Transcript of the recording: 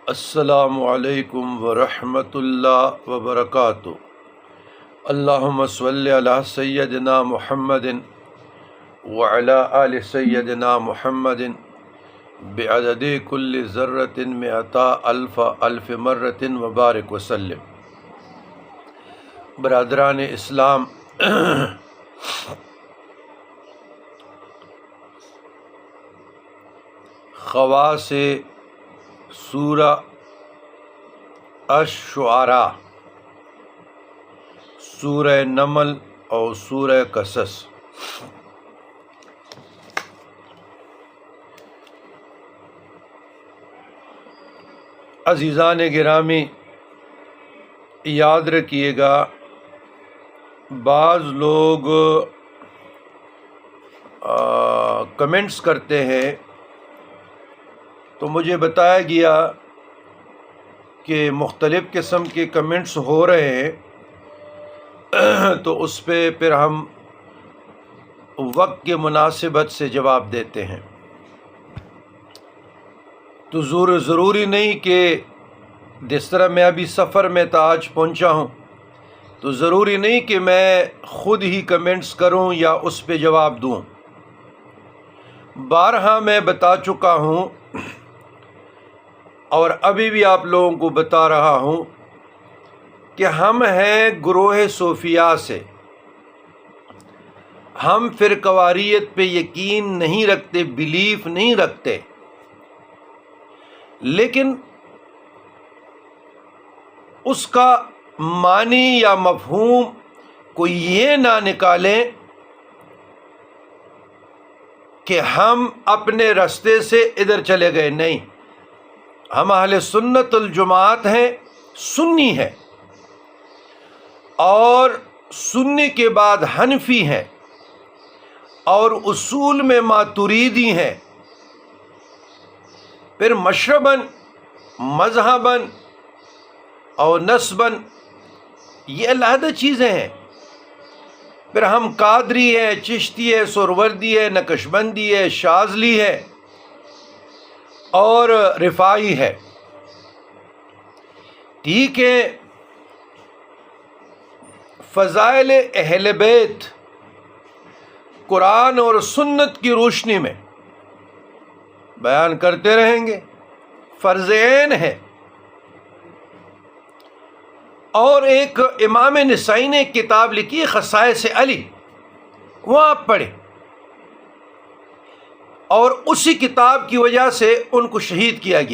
السلام علیکم ورحمۃ اللہ وبرکاتہ۔ اللہم صلی علی سیدنا محمد وعلی آل سیدنا محمد بعدد کل ذرۃ مئتا الف مرۃ وبارک وسلم۔ برادران اسلام، خواص سورہ الشعراء، سورہ نمل اور سورہ قصص۔ عزیزان گرامی، یاد رکھیے گا، بعض لوگ کمنٹس کرتے ہیں تو مجھے بتایا گیا کہ مختلف قسم کے کمنٹس ہو رہے ہیں، تو اس پہ پھر ہم وقت کے مناسبت سے جواب دیتے ہیں۔ تو ضروری نہیں کہ جس طرح میں ابھی سفر میں تھا، آج پہنچا ہوں، تو ضروری نہیں کہ میں خود ہی کمنٹس کروں یا اس پہ جواب دوں۔ بارہا میں بتا چکا ہوں اور ابھی بھی آپ لوگوں کو بتا رہا ہوں کہ ہم ہیں گروہ صوفیاء سے، ہم فرقواریت پہ یقین نہیں رکھتے، بیلیف نہیں رکھتے، لیکن اس کا معنی یا مفہوم کوئی یہ نہ نکالیں کہ ہم اپنے راستے سے ادھر چلے گئے۔ نہیں، ہم اہل سنت الجماعت ہیں، سنی ہیں، اور سنی کے بعد حنفی ہیں، اور اصول میں ماتریدی ہیں، پھر مشرباً، مذہباً اور نسباً یہ علیحدہ چیزیں ہیں۔ پھر ہم قادری ہیں، چشتی ہے، سہروردی ہے، نقشبندی ہے، شاذلی ہے اور رفاعی ہے۔ ٹھیک ہے، فضائل اہل بیت قرآن اور سنت کی روشنی میں بیان کرتے رہیں گے، فرض عین ہے۔ اور ایک امام نسائی نے ایک کتاب لکھی ہے خصائص علی، وہ آپ پڑھیں، اور اسی کتاب کی وجہ سے ان کو شہید کیا گیا۔